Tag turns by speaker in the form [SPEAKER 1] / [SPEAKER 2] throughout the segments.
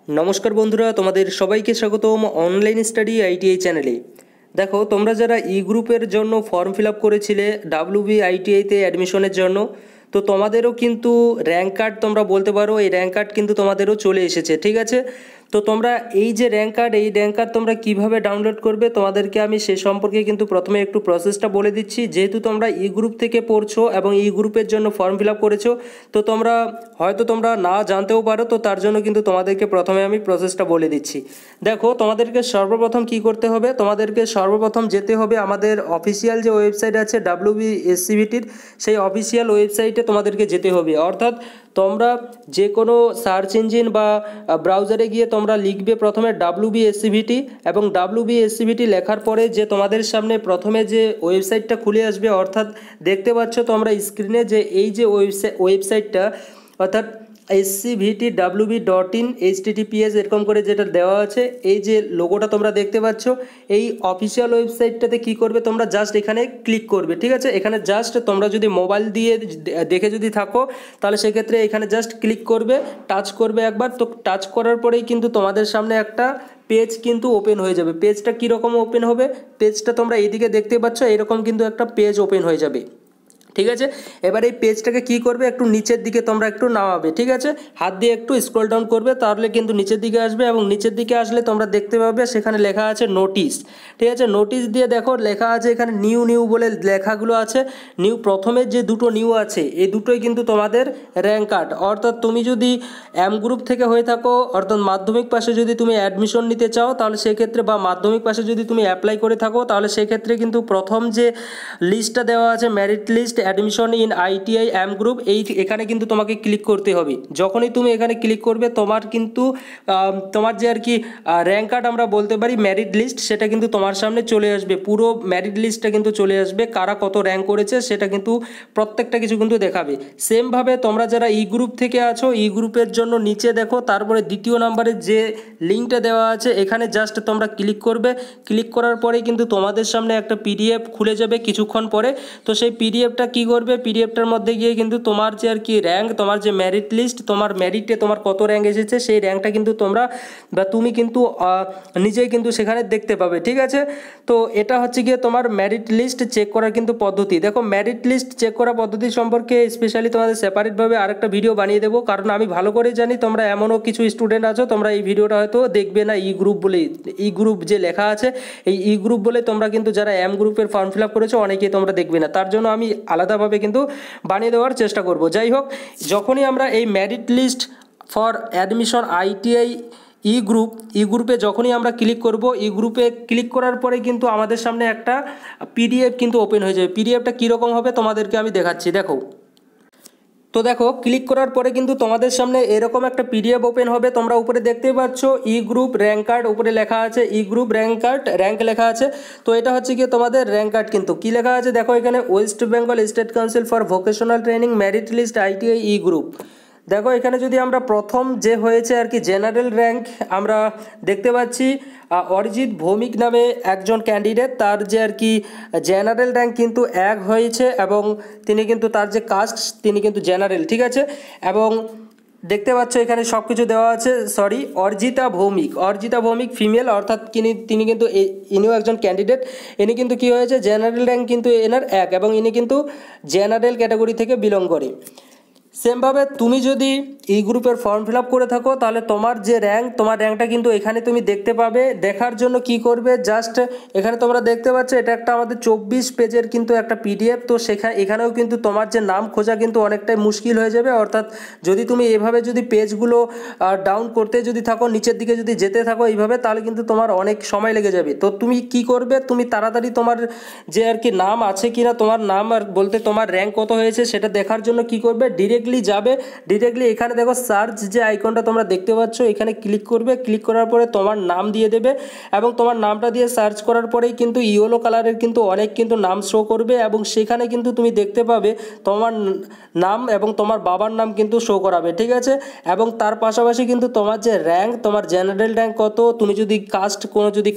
[SPEAKER 1] नमस्कार बंधुरा तुम्हारे सबाइके स्वागतम ऑनलाइन स्टाडी आईटीआई चैनेले। देखो तुम्हारा जरा इ ग्रुपर जन्य form fill up करेছিলে WB ITI ते एडमिशनेर जन्य तो तुम्हादेरो किन्तु रैंक कार्ड तोमरा बोलते पारो এই रैंक कार्ड किन्तु तुम्हादेरो चले एसेছে। ठीक আছে, तो তোমরা এই যে रैंक कार्ड তোমরা কিভাবে ডাউনলোড করবে তোমাদেরকে আমি সে সম্পর্কে কিন্তু প্রথমে একটু প্রসেসটা বলে দিচ্ছি। যেহেতু তোমরা ই গ্রুপ থেকে পড়ছো এবং ই গ্রুপের জন্য ফর্ম ফিল আপ করেছো, তো তোমরা হয়তো তোমরা না জানতেও পারো, তো তার জন্য কিন্তু তোমাদেরকে প্রথমে আমি প্রসেসটা বলে দিচ্ছি। দেখো তোমাদেরকে সর্বপ্রথম কি করতে হবে, তোমাদেরকে সর্বপ্রথম যেতে হবে আমাদের অফিসিয়াল যে ওয়েবসাইট আছে WBSCVTর, সেই অফিসিয়াল ওয়েবসাইটে তোমাদেরকে যেতে হবে। অর্থাৎ তোমরা যে কোনো সার্চ ইঞ্জিন বা ব্রাউজারে গিয়ে তোমরা লিখবে প্রথমে WBSCVT এবং WBSCVT লেখার পরে যে তোমাদের সামনে প্রথমে যে ওয়েবসাইটটা খুলে আসবে, অর্থাৎ দেখতে পাচ্ছ তোমরা স্ক্রিনে যে এই যে ওয়েবসাইটটা অর্থাৎ scvtwb.in https এরকম করে যেটা দেওয়া আছে, এই যে লোগোটা তোমরা দেখতে পাচ্ছ, এই অফিসিয়াল ওয়েবসাইটটাতে কি করবে তোমরা জাস্ট এখানে ক্লিক করবে। ঠিক আছে, এখানে জাস্ট তোমরা যদি মোবাইল দিয়ে দেখে যদি থাকো তাহলে সেক্ষেত্রে এখানে জাস্ট ক্লিক করবে, টাচ করবে একবার। তো টাচ করার পরেই কিন্তু তোমাদের সামনে একটা পেজ কিন্তু ওপেন হয়ে যাবে। পেজটা কীরকম ওপেন হবে, পেজটা তোমরা এইদিকে দেখতে পাচ্ছ, এরকম কিন্তু একটা পেজ ওপেন হয়ে যাবে। ঠিক আছে, এবার এই পেজটাকে কি করবে, একটু নিচের দিকে তোমরা একটু নামাবে। ঠিক আছে, হাত দিয়ে একটু স্ক্রল ডাউন করবে, তাহলে কিন্তু নিচের দিকে আসবে এবং নিচের দিকে আসলে তোমরা দেখতে পাবে সেখানে লেখা আছে নোটিশ। ঠিক আছে, নোটিশ দিয়ে দেখো লেখা আছে এখানে নিউ বলে লেখাগুলো আছে। প্রথমের যে দুটো নিউ আছে এই দুটোই কিন্তু তোমাদের র্যাঙ্ক কার্ড। অর্থাৎ তুমি যদি এম গ্রুপ থেকে হয়ে থাকো, অর্থাৎ মাধ্যমিক পাশে যদি তুমি অ্যাডমিশন নিতে চাও তাহলে সেক্ষেত্রে, বা মাধ্যমিক পাশে যদি তুমি অ্যাপ্লাই করে থাকো তাহলে সেক্ষেত্রে কিন্তু প্রথম যে লিস্টটা দেওয়া আছে merit list admission in ITI M group, এখানে কিন্তু তোমাকে ক্লিক করতে হবে। যখনই তুমি এখানে ক্লিক করবে তোমার কিন্তু তোমার যে আর কি র্যাঙ্ক কার্ড আমরা বলতে পারি মেরিট লিস্ট, সেটা কিন্তু তোমার সামনে চলে আসবে। পুরো মেরিট লিস্টটা কিন্তু চলে আসবে, কারা কত র্যাঙ্ক করেছে সেটা কিন্তু প্রত্যেকটা কিছু কিন্তু দেখাবে। সেমভাবে তোমরা যারা ই গ্রুপ থেকে আছো, ই গ্রুপের জন্য নিচে দেখো তারপরে দ্বিতীয় নম্বরের যে লিঙ্কটা দেওয়া আছে এখানে জাস্ট তোমরা ক্লিক করবে। ক্লিক করার পরে কিন্তু তোমাদের সামনে একটা PDF খুলে যাবে কিছুক্ষণ পরে। তো সেই PDFটা কি করবে, PDFটার মধ্যে গিয়ে কিন্তু তোমার যে আর কি র্যাঙ্ক, তোমার যে মেরিট লিস্ট, তোমার মেরিটে তোমার কত র্যাঙ্ক এসেছে সেই র্যাঙ্কটা কিন্তু তোমরা বা তুমি কিন্তু নিজেই কিন্তু সেখানে দেখতে পাবে। ঠিক আছে, তো এটা হচ্ছে গিয়ে তোমার মেরিট লিস্ট চেক করার কিন্তু পদ্ধতি। দেখো মেরিট লিস্ট চেক করা পদ্ধতি সম্পর্কে স্পেশালি তোমাদের সেপারেটভাবে আরেকটা ভিডিও বানিয়ে দেবো, কারণ আমি ভালো করে জানি তোমরা এমনও কিছু স্টুডেন্ট আছো তোমরা এই ভিডিওটা হয়তো দেখবে না। ই গ্রুপ বলে, ই গ্রুপ যে লেখা আছে এই ই গ্রুপ বলে তোমরা কিন্তু যারা এম গ্রুপের ফর্ম ফিল আপ করেছো অনেকেই তোমরা দেখবে না, তার জন্য আমি আলাদাভাবে কিন্তু বানিয়ে দেওয়ার চেষ্টা করব। যাই হোক, যখনই আমরা এই merit list for admission ITI E গ্রুপে যখনই আমরা ক্লিক করব, ই গ্রুপে ক্লিক করার পরে কিন্তু আমাদের সামনে একটা PDF কিন্তু ওপেন হয়ে যাবে। PDFটা কীরকম হবে তোমাদেরকে আমি দেখাচ্ছি। দেখো, তো দেখো ক্লিক করার পরে কিন্তু তোমাদের সামনে এরকম একটা PDF ওপেন হবে। তোমরা উপরে দেখতেই পাচ্ছ ই গ্রুপ র্যাঙ্ক কার্ড, উপরে লেখা আছে ই গ্রুপ র্যাঙ্ক কার্ড, র্যাঙ্ক লেখা আছে। তো এটা হচ্ছে গিয়ে তোমাদের র্যাঙ্ক কার্ড। কিন্তু কী লেখা আছে দেখো এখানে, West Bengal state council for vocational training merit list ITI E group. দেখো এখানে যদি আমরা প্রথম যে হয়েছে আর কি জেনারেল র্যাঙ্ক আমরা দেখতে পাচ্ছি অরিজিৎ ভৌমিক নামে একজন ক্যান্ডিডেট, তার যে আর কি জেনারেল র্যাঙ্ক কিন্তু 1 হয়েছে এবং তিনি কিন্তু তার যে কাস্ট তিনি কিন্তু জেনারেল। ঠিক আছে, এবং দেখতে পাচ্ছ এখানে সব কিছু দেওয়া আছে। অর্জিতা ভৌমিক ফিমেল, অর্থাৎ তিনি কিন্তু ইনিও একজন ক্যান্ডিডেট। ইনি কিন্তু কী হয়েছে, জেনারেল র্যাঙ্ক কিন্তু এনার 1 এবং ইনি কিন্তু জেনারেল ক্যাটাগরি থেকে বিলং করে। সেমভাবে তুমি যদি ই গ্রুপের ফর্ম ফিল আপ করে থাকো তাহলে তোমার যে র্যাঙ্ক, তোমার র্যাঙ্কটা কিন্তু এখানে তুমি দেখতে পাবে। দেখার জন্য কি করবে, জাস্ট এখানে তোমরা দেখতে পাচ্ছ এটা একটা আমাদের 24 পেজের কিন্তু একটা PDF। তো এখানেও কিন্তু তোমার যে নাম খোঁজা কিন্তু অনেকটাই মুশকিল হয়ে যাবে। অর্থাৎ যদি তুমি এভাবে যদি পেজগুলো ডাউন করতে যদি থাকো, নিচের দিকে যদি যেতে থাকো এইভাবে, তাহলে কিন্তু তোমার অনেক সময় লেগে যাবে। তো তুমি কি করবে, তুমি তাড়াতাড়ি তোমার যে আর কি নাম আছে কিনা, তোমার নাম আর বলতে তোমার র্যাঙ্ক কত হয়েছে সেটা দেখার জন্য কি করবে, ডিরেক্টলি এখানে দেখো সার্চ যে আইকনটা তোমরা দেখতে পাচ্ছ এখানে ক্লিক করবে। ক্লিক করার পরে তোমার নাম দিয়ে দেবে এবং তোমার নামটা দিয়ে সার্চ করার পরেই কিন্তু ইয়েলো কালারের কিন্তু অনেক কিন্তু নাম শো করবে এবং সেখানে কিন্তু তুমি দেখতে পাবে তোমার নাম এবং তোমার বাবার নাম কিন্তু শো করাবে। ঠিক আছে, এবং তার পাশাপাশি কিন্তু তোমার যে র্যাঙ্ক, তোমার জেনারেল র্যাঙ্ক কত, তুমি যদি কাস্ট কোনো যদি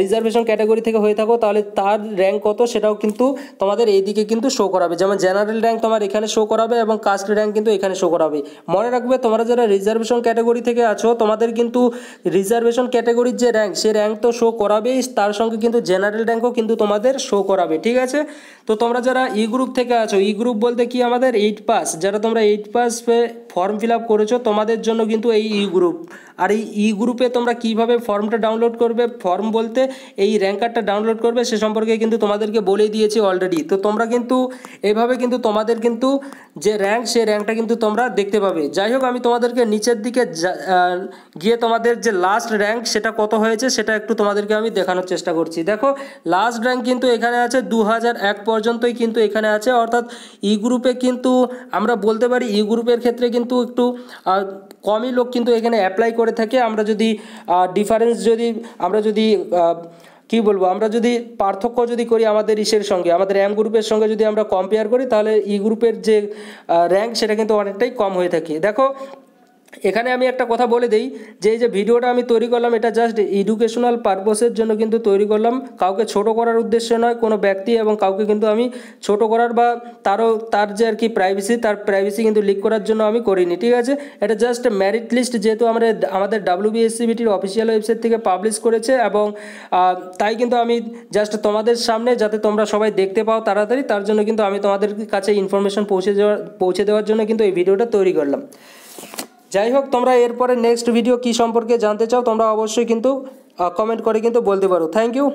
[SPEAKER 1] রিজার্ভেশন ক্যাটাগরি থেকে হয়ে থাকো তাহলে তার র্যাঙ্ক কত সেটাও কিন্তু তোমাদের এইদিকে কিন্তু শো করাবে। যেমন জেনারেল র্যাঙ্ক তোমার এখানে শো করাবে এবং কাস্ট র্যাঙ্ক কিন্তু এখানে শো করাবে। মনে রাখবে তোমরা যারা রিজার্ভেশন ক্যাটাগরি থেকে আছো তোমাদের কিন্তু রিজার্ভেশন ক্যাটাগরির যে র্যাঙ্ক সে র্যাঙ্ক তো শো করাবেই, তার সঙ্গে কিন্তু জেনারেল র্যাঙ্কও কিন্তু তোমাদের শো করাবে, ঠিক আছে। তো তোমরা যারা ই গ্রুপ থেকে আছো, ই গ্রুপ বলতে কি আমাদের 8 পাস, যারা তোমরা 8 পাস ফর্ম ফিল আপ করেছো তোমাদের জন্য কিন্তু এই ই গ্রুপ। আর এই ই গ্রুপে তোমরা কিভাবে ফর্মটা ডাউনলোড করবে, ফর্ম বলতে এই র্যাঙ্ক কার্ডটা ডাউনলোড করবে সে সম্পর্কে কিন্তু তোমাদেরকে বলে দিয়েছি অলরেডি। তো তোমরা কিন্তু এইভাবে কিন্তু তোমাদের কিন্তু যে র্যাঙ্ক সেই র্যাঙ্কটা কিন্তু তোমরা দেখতে পাবে। যাই হোক আমি তোমাদেরকে নিচের দিকে গিয়ে তোমাদের যে লাস্ট র্যাঙ্ক সেটা কত হয়েছে সেটা একটু তোমাদেরকে আমি দেখানোর চেষ্টা করছি। দেখো লাস্ট র্যাঙ্ক কিন্তু এখানে আছে 2001 পর্যন্তই কিন্তু এখানে আছে, অর্থাৎ ই গ্রুপে কিন্তু আমরা বলতে পারি ই গ্রুপের ক্ষেত্রে কিন্তু একটু কমই লোক কিন্তু এখানে অ্যাপ্লাই করে থাকে। আমরা যদি ডিফারেন্স যদি আমরা যদি কী বলবো, আমরা যদি পার্থক্য যদি করি আমাদের ইসের সঙ্গে, আমাদের এম গ্রুপের সঙ্গে যদি আমরা কম্পেয়ার করি তাহলে ই গ্রুপের যে র্যাঙ্ক সেটা কিন্তু অনেকটাই কম হয়ে থাকে। দেখো এখানে আমি একটা কথা বলে দিই যে এই যে ভিডিওটা আমি তৈরি করলাম এটা জাস্ট এডুকেশনাল পারপসের জন্য কিন্তু তৈরি করলাম, কাউকে ছোট করার উদ্দেশ্যে নয় কোনো ব্যক্তি, এবং কাউকে কিন্তু আমি ছোট করার বা তার যে আর কি প্রাইভেসি, তার প্রাইভেসি কিন্তু লিক করার জন্য আমি করিনি, ঠিক আছে। এটা জাস্ট মেরিট লিস্ট যেহেতু আমাদের WBSCBTর অফিসিয়াল ওয়েবসাইট থেকে পাবলিশ করেছে, এবং তাই কিন্তু আমি জাস্ট তোমাদের সামনে যাতে তোমরা সবাই দেখতে পাও তাড়াতাড়ি, তার জন্য কিন্তু আমি তোমাদের কাছে ইনফরমেশন পৌঁছে দেওয়ার জন্য কিন্তু এই ভিডিওটা তৈরি করলাম। যাই হোক তোমরা এরপরে নেক্সট ভিডিও কী সম্পর্কে জানতে চাও তোমরা অবশ্যই কিন্তু কমেন্ট করে কিন্তু বলতে পারো। Thank you.